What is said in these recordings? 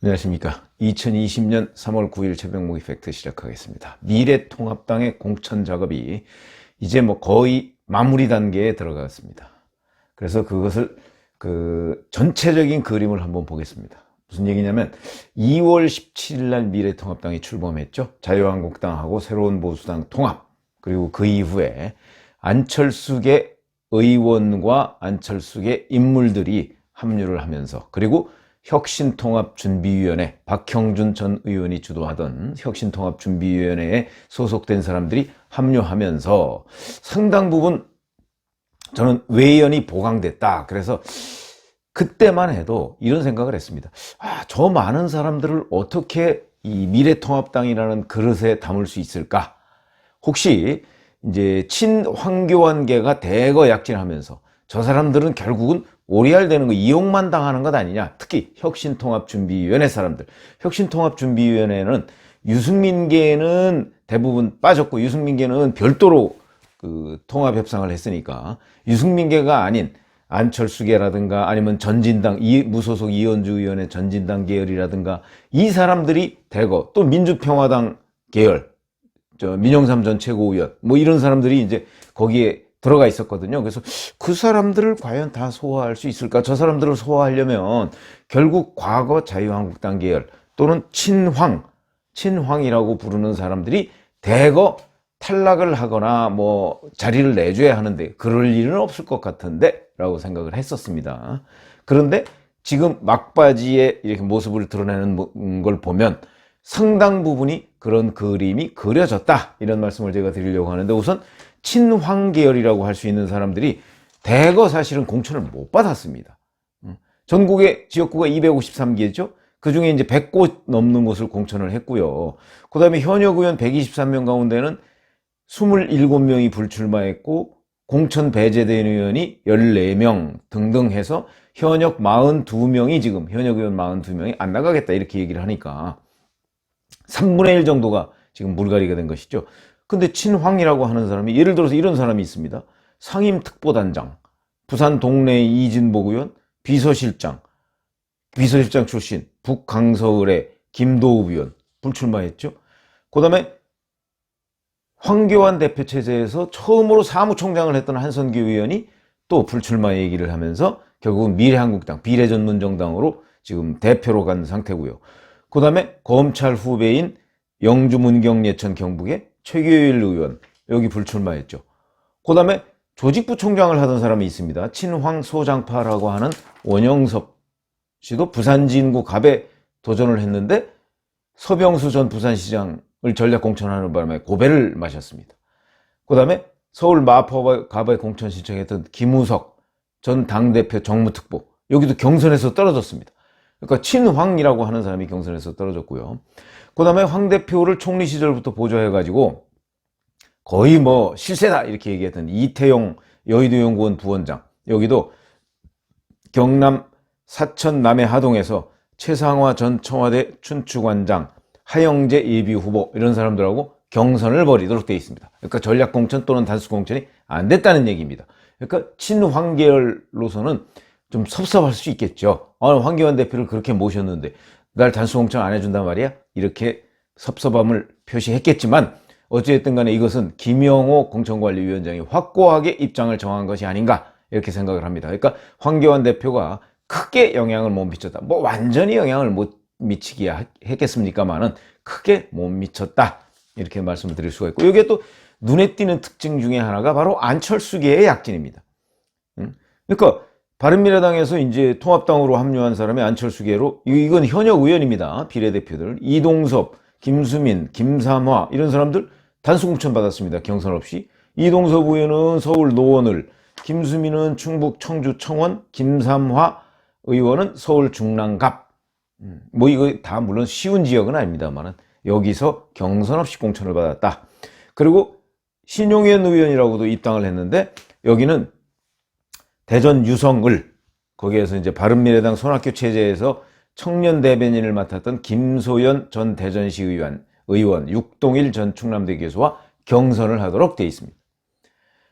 안녕하십니까. 2020년 3월 9일 새벽 모의 팩트 시작하겠습니다. 미래통합당의 공천 작업이 이제 거의 마무리 단계에 들어갔습니다. 그래서 그것을 전체적인 그림을 한번 보겠습니다. 무슨 얘기냐면 2월 17일 날 미래통합당이 출범했죠. 자유한국당하고 새로운 보수당 통합, 그리고 그 이후에 안철수계 의원과 안철수계 인물들이 합류를 하면서, 그리고 혁신통합준비위원회, 박형준 전 의원이 주도하던 혁신통합준비위원회에 소속된 사람들이 합류하면서 상당 부분 저는 외연이 보강됐다. 그래서 그때만 해도 이런 생각을 했습니다. 저 많은 사람들을 어떻게 이 미래통합당이라는 그릇에 담을 수 있을까? 혹시 이제 친황교안계가 대거 약진하면서 저 사람들은 결국은 오리알되는 거, 이용만 당하는 것 아니냐. 특히 혁신통합준비위원회 사람들. 혁신통합준비위원회는 유승민계는 대부분 빠졌고, 유승민계는 별도로 통합협상을 했으니까 유승민계가 아닌 안철수계라든가 아니면 전진당, 무소속 이현주 의원의 전진당 계열이라든가 이 사람들이 대거, 또 민주평화당 계열, 민영삼 전 최고위원, 이런 사람들이 이제 거기에 들어가 있었거든요. 그래서 그 사람들을 과연 다 소화할 수 있을까? 저 사람들을 소화하려면 결국 과거 자유한국당 계열 또는 친황이라고 부르는 사람들이 대거 탈락을 하거나 자리를 내줘야 하는데 그럴 일은 없을 것 같은데 라고 생각을 했었습니다. 그런데 지금 막바지에 이렇게 모습을 드러내는 걸 보면 상당 부분이 그런 그림이 그려졌다, 이런 말씀을 제가 드리려고 하는데, 우선 친황 계열이라고 할 수 있는 사람들이 대거 사실은 공천을 못 받았습니다. 전국의 지역구가 253개죠. 그 중에 이제 100곳 넘는 곳을 공천을 했고요. 그 다음에 현역 의원 123명 가운데는 27명이 불출마했고, 공천 배제된 의원이 14명 등등 해서 현역 42명이 지금, 현역 의원 42명이 안 나가겠다 이렇게 얘기를 하니까 3분의 1 정도가 지금 물갈이가 된 것이죠. 근데 친황이라고 하는 사람이, 예를 들어서 이런 사람이 있습니다. 상임특보단장, 부산 동래 이진복 의원, 비서실장 출신, 북강서을의 김도읍 의원 불출마했죠. 그 다음에 황교안 대표 체제에서 처음으로 사무총장을 했던 한선교 의원이 또 불출마 얘기를 하면서 결국은 미래한국당, 비례전문정당으로 지금 대표로 간 상태고요. 그 다음에 검찰 후배인 영주 문경 예천 경북의 최규일 의원, 여기 불출마했죠. 그 다음에 조직부총장을 하던 사람이 있습니다. 친황 소장파라고 하는 원영섭 씨도 부산진구 갑에 도전을 했는데 서병수 전 부산시장을 전략 공천하는 바람에 고배를 마셨습니다. 그 다음에 서울 마포 갑에 공천 신청했던 김우석 전 당대표 정무특보, 여기도 경선에서 떨어졌습니다. 그러니까 친황이라고 하는 사람이 경선에서 떨어졌고요. 그 다음에 황 대표를 총리 시절부터 보좌해가지고 거의 실세다 이렇게 얘기했던 이태용 여의도연구원 부원장, 여기도 경남 사천 남해 하동에서 최상화 전 청와대 춘추관장, 하영재 예비후보, 이런 사람들하고 경선을 벌이도록 되어 있습니다. 그러니까 전략공천 또는 단수공천이 안 됐다는 얘기입니다. 그러니까 친황 계열로서는 좀 섭섭할 수 있겠죠. 황교안 대표를 그렇게 모셨는데 날 단수공천 안 해준단 말이야? 이렇게 섭섭함을 표시했겠지만, 어찌됐든 간에 이것은 김영호 공천관리위원장이 확고하게 입장을 정한 것이 아닌가, 이렇게 생각을 합니다. 그러니까 황교안 대표가 크게 영향을 못 미쳤다. 완전히 영향을 못 미치게 했겠습니까만은 크게 못 미쳤다, 이렇게 말씀을 드릴 수가 있고, 여기에 또 눈에 띄는 특징 중에 하나가 바로 안철수계의 약진입니다. 그러니까 바른미래당에서 이제 통합당으로 합류한 사람이 안철수계로, 이건 현역 의원입니다. 비례대표들 이동섭, 김수민, 김삼화, 이런 사람들 단수공천 받았습니다. 경선 없이. 이동섭 의원은 서울 노원을, 김수민은 충북 청주 청원, 김삼화 의원은 서울 중랑갑. 이거 다 물론 쉬운 지역은 아닙니다만은 여기서 경선 없이 공천을 받았다. 그리고 신용현 의원이라고도 입당을 했는데, 여기는 대전 유성을, 거기에서 이제 바른미래당 손학규 체제에서 청년 대변인을 맡았던 김소연 전 대전시 의원, 육동일 전 충남대 교수와 경선을 하도록 되어 있습니다.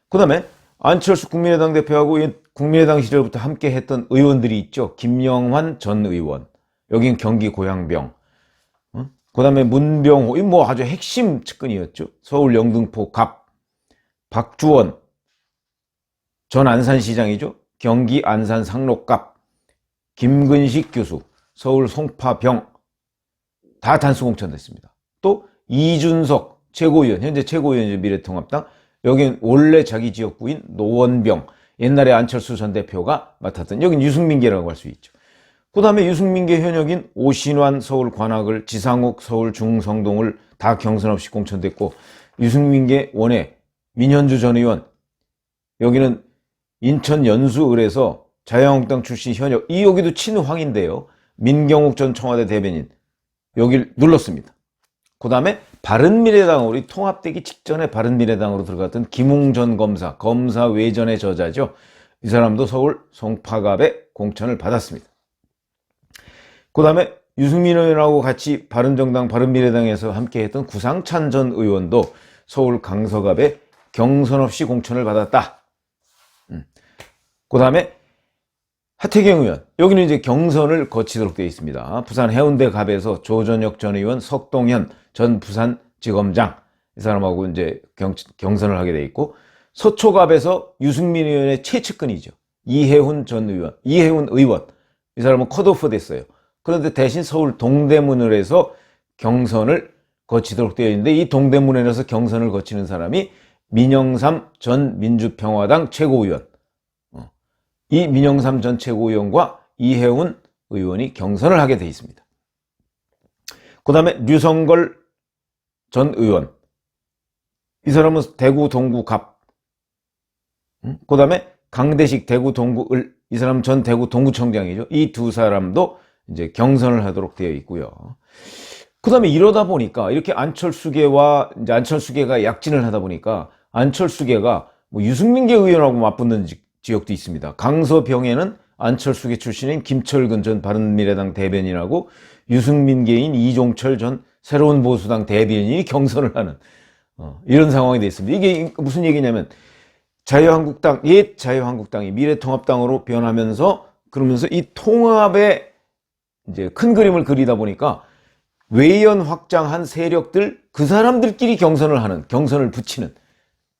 그 다음에 안철수 국민의당 대표하고 국민의당 시절부터 함께 했던 의원들이 있죠. 김영환 전 의원, 여긴 경기 고양병. 그 다음에 문병호, 이 뭐 아주 핵심 측근이었죠. 서울 영등포 갑. 박주원, 전 안산시장이죠. 경기 안산 상록갑. 김근식 교수, 서울 송파병. 다 단수공천됐습니다. 또 이준석 최고위원, 현재 최고위원이죠. 미래통합당. 여긴 원래 자기 지역구인 노원병, 옛날에 안철수 전 대표가 맡았던, 여긴 유승민계라고 할 수 있죠. 그 다음에 유승민계 현역인 오신환 서울 관악을, 지상욱 서울 중성동을 다 경선 없이 공천됐고, 유승민계 원외 민현주 전 의원, 여기는 인천 연수을에서 자유한국당 출신 현역, 여기도 친황인데요. 민경욱 전 청와대 대변인, 여길 눌렀습니다. 그 다음에 바른미래당, 우리 통합되기 직전에 바른미래당으로 들어갔던 김웅 전 검사, 검사 외전의 저자죠. 이 사람도 서울 송파갑에 공천을 받았습니다. 그 다음에 유승민 의원하고 같이 바른정당, 바른미래당에서 함께했던 구상찬 전 의원도 서울 강서갑에 경선 없이 공천을 받았다. 그 다음에 하태경 의원, 여기는 이제 경선을 거치도록 되어 있습니다. 부산 해운대 갑에서 조전혁 전 의원, 석동현 전 부산지검장, 이 사람하고 이제 경선을 하게 되어 있고, 서초갑에서 유승민 의원의 최측근이죠. 이해훈 의원, 이 사람은 컷오프 됐어요. 그런데 대신 서울 동대문을 해서 경선을 거치도록 되어 있는데, 이 동대문에서 경선을 거치는 사람이 민영삼 전 민주평화당 최고위원, 이 민영삼 전 최고위원과 이해훈 의원이 경선을 하게 되어 있습니다. 그 다음에 류성걸 전 의원, 이 사람은 대구 동구 갑. 그 다음에 강대식 대구 동구 을, 이 사람 전 대구 동구청장이죠. 이 두 사람도 이제 경선을 하도록 되어 있고요. 그 다음에 이러다 보니까 이렇게 안철수계가 약진을 하다 보니까 안철수계가 뭐 유승민계 의원하고 맞붙는 지역도 있습니다. 강서병에는 안철수계 출신인 김철근 전 바른미래당 대변인하고 유승민계인 이종철 전 새로운 보수당 대변인이 경선을 하는 이런 상황이 됐습니다. 이게 무슨 얘기냐면 옛 자유한국당이 미래통합당으로 변하면서, 그러면서 이 통합의 이제 큰 그림을 그리다 보니까 외연 확장한 세력들, 그 사람들끼리 경선을 붙이는.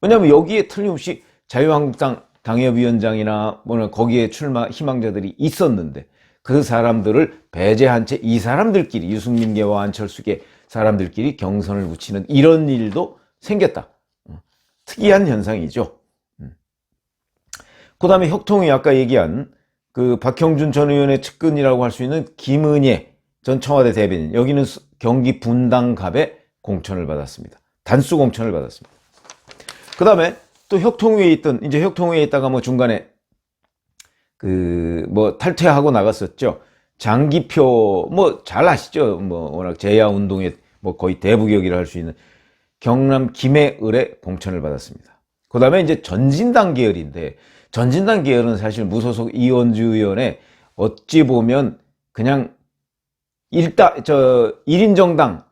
왜냐하면 여기에 틀림없이 자유한국당 당협위원장이나 거기에 출마 희망자들이 있었는데, 그 사람들을 배제한 채 이 사람들끼리, 유승민계와 안철수계 사람들끼리 경선을 붙이는 이런 일도 생겼다. 특이한 현상이죠. 그 다음에 혁통위, 아까 얘기한 그 박형준 전 의원의 측근이라고 할 수 있는 김은혜 전 청와대 대변인, 여기는 경기 분당갑에 공천을 받았습니다. 단수 공천을 받았습니다. 그 다음에 또 혁통위에 있다가 뭐 중간에 탈퇴하고 나갔었죠. 장기표, 잘 아시죠? 워낙 제야 운동의 거의 대부격이라 할 수 있는 경남 김해을에 공천을 받았습니다. 그 다음에 이제 전진당 계열인데, 전진당 계열은 사실 무소속 이원주 의원의 어찌 보면 그냥 1인 정당,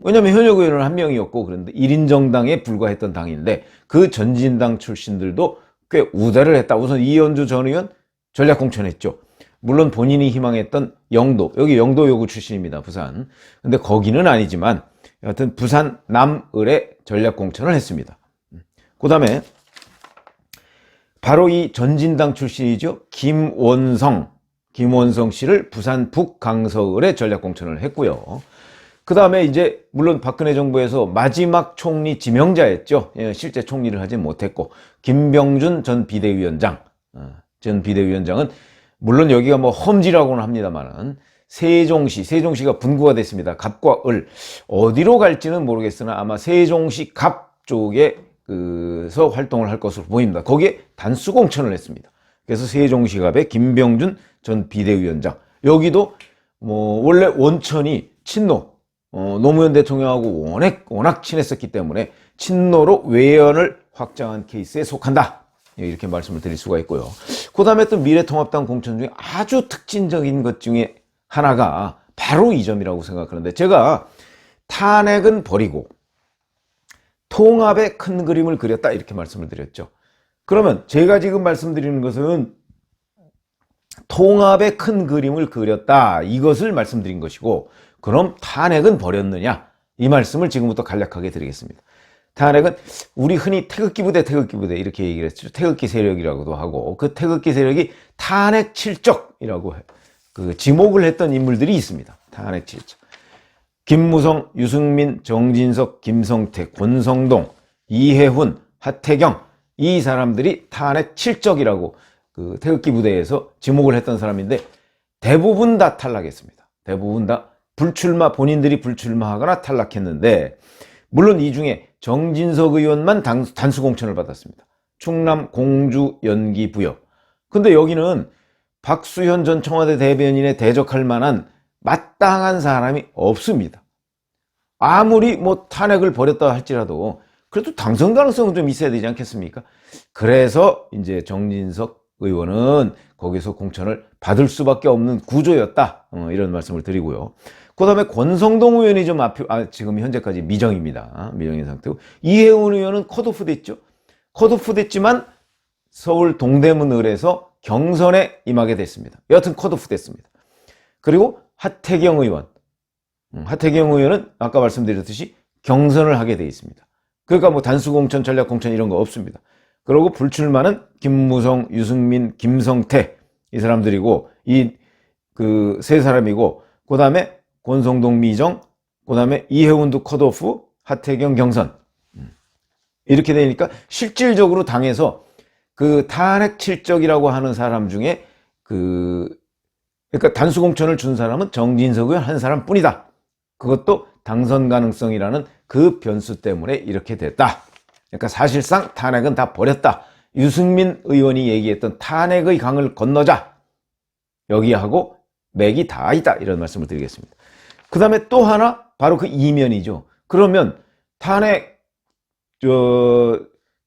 왜냐면 현역 의원은 한 명이었고, 그런데 1인 정당에 불과했던 당인데, 그 전진당 출신들도 꽤 우대를 했다. 우선 이현주 전 의원 전략 공천했죠. 물론 본인이 희망했던 여기 영도여고 출신입니다. 부산. 근데 거기는 아니지만 여하튼 부산 남을에 전략 공천을 했습니다. 그 다음에 바로 이 전진당 출신이죠. 김원성 씨를 부산 북강서을에 전략 공천을 했고요. 그 다음에 이제 물론 박근혜 정부에서 마지막 총리 지명자였죠. 실제 총리를 하지 못했고, 김병준 전 비대위원장은 물론 여기가 험지라고는 합니다만은 세종시가 분구가 됐습니다. 갑과 을, 어디로 갈지는 모르겠으나 아마 세종시 갑 쪽에서 활동을 할 것으로 보입니다. 거기에 단수 공천을 했습니다. 그래서 세종시 갑의 김병준 전 비대위원장, 여기도 원래 원천이 친노, 노무현 대통령하고 워낙 친했었기 때문에 친노로 외연을 확장한 케이스에 속한다, 이렇게 말씀을 드릴 수가 있고요. 그 다음에 또 미래통합당 공천 중에 아주 특징적인 것 중에 하나가 바로 이 점이라고 생각하는데, 제가 탄핵은 버리고 통합의 큰 그림을 그렸다, 이렇게 말씀을 드렸죠. 그러면 제가 지금 말씀드리는 것은 통합의 큰 그림을 그렸다. 이것을 말씀드린 것이고, 그럼 탄핵은 버렸느냐? 이 말씀을 지금부터 간략하게 드리겠습니다. 탄핵은 우리 흔히 태극기 부대 이렇게 얘기를 했죠. 태극기 세력이라고도 하고, 그 태극기 세력이 탄핵 칠적이라고 그 지목을 했던 인물들이 있습니다. 탄핵 칠적. 김무성, 유승민, 정진석, 김성태, 권성동, 이해훈, 하태경, 이 사람들이 탄핵 칠적이라고 그 태극기 부대에서 지목을 했던 사람인데, 대부분 다 탈락했습니다. 대부분 다 본인들이 불출마하거나 탈락했는데, 물론 이 중에 정진석 의원만 단수 공천을 받았습니다. 충남 공주 연기 부여. 근데 여기는 박수현 전 청와대 대변인에 대적할 만한 마땅한 사람이 없습니다. 아무리 뭐 탄핵을 벌였다 할지라도 그래도 당선 가능성은 좀 있어야 되지 않겠습니까? 그래서 이제 정진석 의원은 거기서 공천을 받을 수밖에 없는 구조였다. 이런 말씀을 드리고요. 그 다음에 권성동 의원이 좀 지금 현재까지 미정입니다. 미정인 상태고, 이해훈 의원은 컷오프 됐죠. 컷오프 됐지만 서울 동대문을에서 경선에 임하게 됐습니다. 여하튼 컷오프 됐습니다. 그리고 하태경 의원은 아까 말씀드렸듯이 경선을 하게 돼 있습니다. 그러니까 뭐 단수 공천, 전략 공천 이런 거 없습니다. 그리고 불출마는 김무성, 유승민, 김성태 이 사람들이고, 이 그 세 사람이고, 그 다음에 권성동 미정, 그 다음에 이해훈도 컷오프, 하태경 경선. 이렇게 되니까 실질적으로 당에서 그 탄핵 칠적이라고 하는 사람 중에 그러니까 단수 공천을 준 사람은 정진석 의원 한 사람 뿐이다. 그것도 당선 가능성이라는 그 변수 때문에 이렇게 됐다. 그러니까 사실상 탄핵은 다 버렸다. 유승민 의원이 얘기했던 탄핵의 강을 건너자. 여기하고 맥이 다 있다. 이런 말씀을 드리겠습니다. 그 다음에 또 하나, 바로 그 이면이죠. 그러면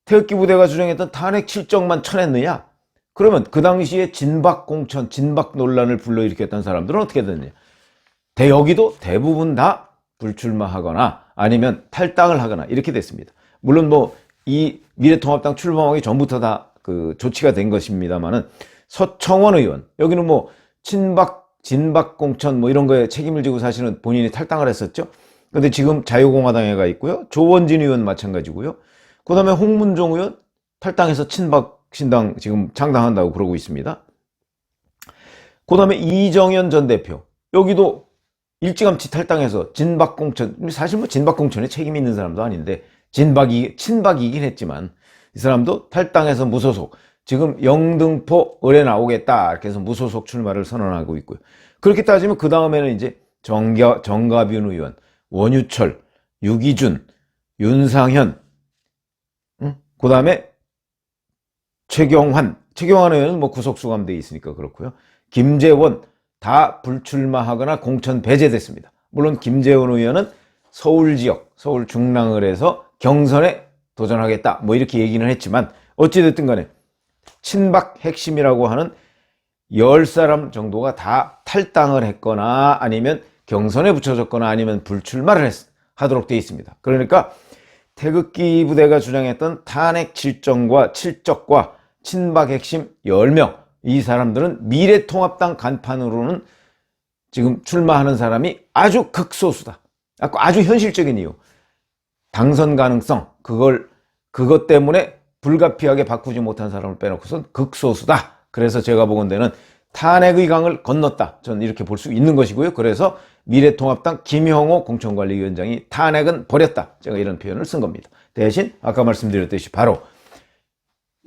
태극기 부대가 주장했던 탄핵 칠적만 쳐냈느냐? 그러면 그 당시에 진박 공천, 진박 논란을 불러일으켰던 사람들은 어떻게 됐느냐? 여기도 대부분 다 불출마하거나 아니면 탈당을 하거나 이렇게 됐습니다. 물론 뭐 이 미래통합당 출범하기 전부터 다 그 조치가 된 것입니다만은, 서청원 의원, 여기는 뭐 진박 공천 뭐 이런 거에 책임을 지고 사실은 본인이 탈당을 했었죠. 근데 지금 자유공화당에 가 있고요. 조원진 의원 마찬가지고요. 그 다음에 홍문종 의원 탈당해서 친박 신당 지금 창당한다고 그러고 있습니다. 그 다음에 이정현 전 대표, 여기도 일찌감치 탈당해서 진박공천, 사실 뭐 진박공천에 책임 있는 사람도 아닌데 친박이긴 했지만 이 사람도 탈당해서 무소속, 지금 영등포 을에 나오겠다 이렇게 해서 무소속 출마를 선언하고 있고요. 그렇게 따지면 그 다음에는 이제 정가균 의원, 원유철, 유기준, 윤상현, 그 다음에 최경환 의원은 뭐 구속수감돼 있으니까 그렇고요. 김재원 다 불출마하거나 공천 배제됐습니다. 물론 김재원 의원은 서울 지역, 서울 중랑을에서 경선에 도전하겠다 뭐 이렇게 얘기는 했지만, 어찌됐든 간에 친박 핵심이라고 하는 10사람 정도가 다 탈당을 했거나 아니면 경선에 붙여졌거나 아니면 불출마를 하도록 되어 있습니다. 그러니까 태극기 부대가 주장했던 탄핵 칠적과 친박 핵심 10명, 이 사람들은 미래통합당 간판으로는 지금 출마하는 사람이 아주 극소수다. 아주 현실적인 이유, 당선 가능성, 그것 때문에 불가피하게 바꾸지 못한 사람을 빼놓고선 극소수다. 그래서 제가 보건대는 탄핵의 강을 건넜다. 저는 이렇게 볼 수 있는 것이고요. 그래서 미래통합당 김형호 공천관리위원장이 탄핵은 버렸다. 제가 이런 표현을 쓴 겁니다. 대신 아까 말씀드렸듯이 바로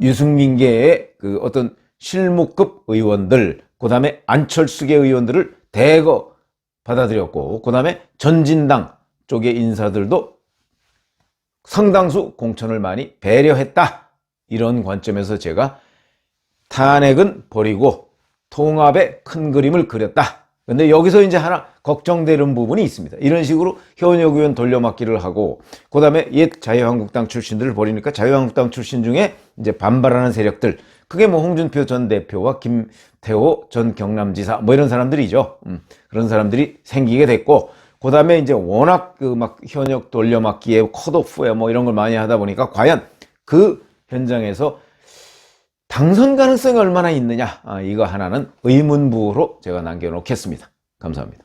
유승민계의 그 어떤 실무급 의원들, 그 다음에 안철수계 의원들을 대거 받아들였고, 그 다음에 전진당 쪽의 인사들도 상당수 공천을 많이 배려했다. 이런 관점에서 제가 탄핵은 버리고 통합의 큰 그림을 그렸다. 근데 여기서 이제 하나 걱정되는 부분이 있습니다. 이런 식으로 현역 의원 돌려막기를 하고, 그 다음에 옛 자유한국당 출신들을 버리니까 자유한국당 출신 중에 이제 반발하는 세력들, 그게 뭐 홍준표 전 대표와 김태호 전 경남지사 뭐 이런 사람들이죠. 그런 사람들이 생기게 됐고, 그 다음에 이제 워낙 그 막 현역 돌려막기에 컷오프에 뭐 이런 걸 많이 하다 보니까 과연 그 현장에서 당선 가능성이 얼마나 있느냐, 이거 하나는 의문부호로 제가 남겨놓겠습니다. 감사합니다.